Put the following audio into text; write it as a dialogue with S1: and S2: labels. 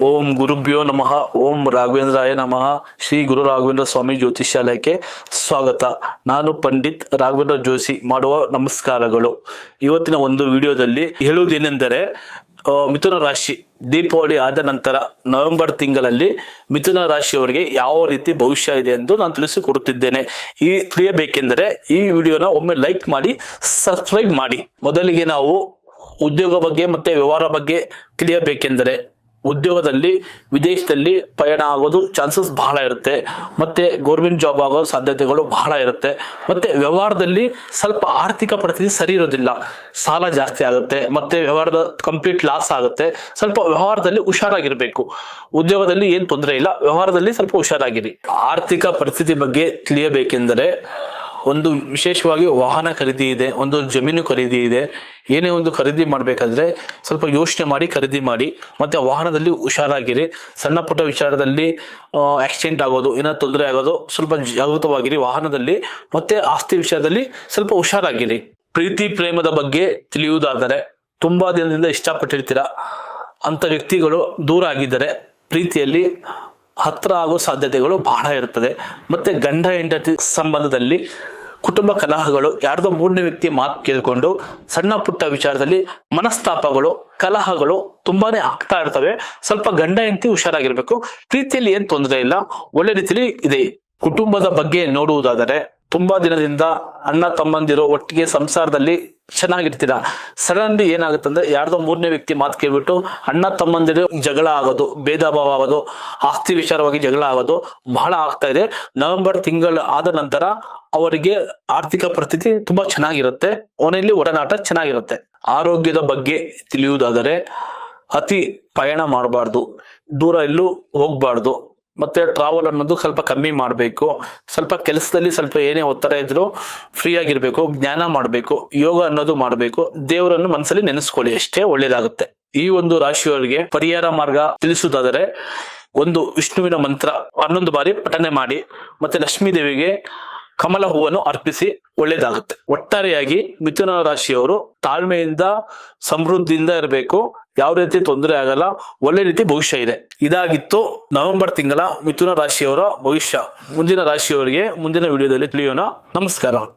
S1: ಓಂ ಗುರುಭ್ಯೋ ನಮಃ. ಓಂ ರಾಘವೇಂದ್ರಾಯ ನಮಃ. ಶ್ರೀ ಗುರು ರಾಘವೇಂದ್ರ ಸ್ವಾಮಿ ಜ್ಯೋತಿಷ್ಯಾಲಯಕ್ಕೆ ಸ್ವಾಗತ. ನಾನು ಪಂಡಿತ್ ರಾಘವೇಂದ್ರ ಜೋಶಿ ಮಾಡುವ ನಮಸ್ಕಾರಗಳು. ಇವತ್ತಿನ ಒಂದು ವಿಡಿಯೋದಲ್ಲಿ ಹೇಳುವುದೇನೆಂದರೆ, ಮಿಥುನ ರಾಶಿ ದೀಪಾವಳಿ ಆದ ನಂತರ ನವೆಂಬರ್ ತಿಂಗಳಲ್ಲಿ ಮಿಥುನ ರಾಶಿಯವರಿಗೆ ಯಾವ ರೀತಿ ಭವಿಷ್ಯ ಇದೆ ಎಂದು ನಾನು ತಿಳಿಸಿಕೊಡುತ್ತಿದ್ದೇನೆ. ಈ ತಿಳಿಯಬೇಕೆಂದರೆ ಈ ವಿಡಿಯೋನ ಒಮ್ಮೆ ಲೈಕ್ ಮಾಡಿ, ಸಬ್ಸ್ಕ್ರೈಬ್ ಮಾಡಿ. ಮೊದಲಿಗೆ ನಾವು ಉದ್ಯೋಗ ಬಗ್ಗೆ ಮತ್ತೆ ವ್ಯವಹಾರ ಬಗ್ಗೆ ತಿಳಿಯಬೇಕೆಂದರೆ, ಉದ್ಯೋಗದಲ್ಲಿ ವಿದೇಶದಲ್ಲಿ ಪಯಣ ಆಗೋದು ಚಾನ್ಸಸ್ ಬಹಳ ಇರುತ್ತೆ, ಮತ್ತೆ ಗೌರ್ಮೆಂಟ್ ಜಾಬ್ ಆಗೋ ಸಾಧ್ಯತೆಗಳು ಬಹಳ ಇರುತ್ತೆ. ಮತ್ತೆ ವ್ಯವಹಾರದಲ್ಲಿ ಸ್ವಲ್ಪ ಆರ್ಥಿಕ ಪರಿಸ್ಥಿತಿ ಸರಿ ಇರೋದಿಲ್ಲ, ಸಾಲ ಜಾಸ್ತಿ ಆಗುತ್ತೆ, ಮತ್ತೆ ವ್ಯವಹಾರದ ಕಂಪ್ಲೀಟ್ ಲಾಸ್ ಆಗುತ್ತೆ. ಸ್ವಲ್ಪ ವ್ಯವಹಾರದಲ್ಲಿ ಹುಷಾರಾಗಿರ್ಬೇಕು. ಉದ್ಯೋಗದಲ್ಲಿ ಏನ್ ತೊಂದರೆ ಇಲ್ಲ, ವ್ಯವಹಾರದಲ್ಲಿ ಸ್ವಲ್ಪ ಹುಷಾರಾಗಿರಿ. ಆರ್ಥಿಕ ಪರಿಸ್ಥಿತಿ ಬಗ್ಗೆ ತಿಳಿಯಬೇಕೆಂದರೆ, ಒಂದು ವಿಶೇಷವಾಗಿ ವಾಹನ ಖರೀದಿ ಇದೆ, ಒಂದು ಜಮೀನು ಖರೀದಿ ಇದೆ. ಏನೇ ಒಂದು ಖರೀದಿ ಮಾಡ್ಬೇಕಾದ್ರೆ ಸ್ವಲ್ಪ ಯೋಚನೆ ಮಾಡಿ ಖರೀದಿ ಮಾಡಿ. ಮತ್ತೆ ವಾಹನದಲ್ಲಿ ಹುಷಾರಾಗಿರಿ. ಸಣ್ಣ ಪುಟ್ಟ ವಿಚಾರದಲ್ಲಿ ಆಕ್ಸಿಡೆಂಟ್ ಆಗೋದು, ಏನಾದ್ರು ತೊಂದರೆ ಆಗೋದು, ಸ್ವಲ್ಪ ಜಾಗೃತವಾಗಿರಿ ವಾಹನದಲ್ಲಿ. ಮತ್ತೆ ಆಸ್ತಿ ವಿಷಯದಲ್ಲಿ ಸ್ವಲ್ಪ ಹುಷಾರಾಗಿರಿ. ಪ್ರೀತಿ ಪ್ರೇಮದ ಬಗ್ಗೆ ತಿಳಿಯುವುದಾದರೆ, ತುಂಬಾ ದಿನದಿಂದ ಇಷ್ಟಪಟ್ಟಿರ್ತೀರ ಅಂತ ವ್ಯಕ್ತಿಗಳು ದೂರ ಆಗಿದ್ದಾರೆ, ಪ್ರೀತಿಯಲ್ಲಿ ಹತ್ರ ಆಗೋ ಸಾಧ್ಯತೆಗಳು ಬಹಳ ಇರ್ತದೆ. ಮತ್ತೆ ಗಂಡ ಹೆಂಡತಿ ಸಂಬಂಧದಲ್ಲಿ ಕುಟುಂಬ ಕಲಹಗಳು, ಯಾರ್ದೋ ಮೂರನೇ ವ್ಯಕ್ತಿ ಮಾತು ಕೇಳಿಕೊಂಡು ಸಣ್ಣ ಪುಟ್ಟ ವಿಚಾರದಲ್ಲಿ ಮನಸ್ತಾಪಗಳು, ಕಲಹಗಳು ತುಂಬಾನೇ ಆಗ್ತಾ ಇರ್ತವೆ. ಸ್ವಲ್ಪ ಗಂಡ ಹೆಂಡತಿ ಹುಷಾರಾಗಿರ್ಬೇಕು. ಪ್ರೀತಿಯಲ್ಲಿ ಏನ್ ತೊಂದರೆ ಇಲ್ಲ, ಒಳ್ಳೆ ರೀತಿಯಲ್ಲಿ ಇದೆ. ಕುಟುಂಬದ ಬಗ್ಗೆ ನೋಡುವುದಾದರೆ, ತುಂಬಾ ದಿನದಿಂದ ಅಣ್ಣ ತಮ್ಮಂದಿರು ಒಟ್ಟಿಗೆ ಸಂಸಾರದಲ್ಲಿ ಚೆನ್ನಾಗಿರ್ತೀರ. ಸಡನ್ಲಿ ಏನಾಗುತ್ತಂದ್ರೆ, ಯಾರ್ದೋ ಮೂರನೇ ವ್ಯಕ್ತಿ ಮಾತು ಕೇಳ್ಬಿಟ್ಟು ಅಣ್ಣ ತಮ್ಮಂದಿರು ಜಗಳ ಆಗೋದು, ಭೇದ ಭಾವ ಆಗೋದು, ಆಸ್ತಿ ವಿಚಾರವಾಗಿ ಜಗಳ ಆಗೋದು ಬಹಳ ಆಗ್ತಾ ಇದೆ. ನವೆಂಬರ್ ತಿಂಗಳು ಆದ ನಂತರ ಅವರಿಗೆ ಆರ್ಥಿಕ ಪರಿಸ್ಥಿತಿ ತುಂಬಾ ಚೆನ್ನಾಗಿರುತ್ತೆ, ಮನೆಯಲ್ಲಿ ಒಡನಾಟ ಚೆನ್ನಾಗಿರುತ್ತೆ. ಆರೋಗ್ಯದ ಬಗ್ಗೆ ತಿಳಿಯುವುದಾದರೆ, ಅತಿ ಪಯಣ ಮಾಡಬಾರ್ದು, ದೂರ ಎಲ್ಲೂ ಹೋಗ್ಬಾರ್ದು. ಮತ್ತೆ ಟ್ರಾವೆಲ್ ಅನ್ನೋದು ಸ್ವಲ್ಪ ಕಮ್ಮಿ ಮಾಡಬೇಕು. ಸ್ವಲ್ಪ ಕೆಲಸದಲ್ಲಿ ಸ್ವಲ್ಪ ಏನೇ ಒತ್ತಡ ಇದ್ರು ಫ್ರೀ ಆಗಿರ್ಬೇಕು, ಜ್ಞಾನ ಮಾಡಬೇಕು, ಯೋಗ ಅನ್ನೋದು ಮಾಡಬೇಕು. ದೇವರನ್ನು ಮನಸ್ಸಲ್ಲಿ ನೆನೆಸ್ಕೊಳ್ಳಿ, ಅಷ್ಟೇ ಒಳ್ಳೇದಾಗುತ್ತೆ. ಈ ಒಂದು ರಾಶಿಯವರಿಗೆ ಪರಿಹಾರ ಮಾರ್ಗ ತಿಳಿಸುವುದಾದರೆ, ಒಂದು ವಿಷ್ಣುವಿನ ಮಂತ್ರ 11 ಬಾರಿ ಪಠನೆ ಮಾಡಿ, ಮತ್ತೆ ಲಕ್ಷ್ಮೀ ದೇವಿಗೆ ಕಮಲ ಹೂವನ್ನು ಅರ್ಪಿಸಿ, ಒಳ್ಳೇದಾಗುತ್ತೆ. ಒಟ್ಟಾರೆಯಾಗಿ ಮಿಥುನ ರಾಶಿಯವರು ತಾಳ್ಮೆಯಿಂದ ಸಮೃದ್ಧಿಯಿಂದ ಇರಬೇಕು. ಯಾವ ರೀತಿ ತೊಂದರೆ ಆಗಲ್ಲ, ಒಳ್ಳೆ ರೀತಿ ಭವಿಷ್ಯ ಇದೆ. ಇದಾಗಿತ್ತು ನವೆಂಬರ್ ತಿಂಗಳ ಮಿಥುನ ರಾಶಿಯವರ ಭವಿಷ್ಯ. ಮುಂದಿನ ರಾಶಿಯವರಿಗೆ ಮುಂದಿನ ವಿಡಿಯೋದಲ್ಲಿ ತಿಳಿಯೋಣ. ನಮಸ್ಕಾರ.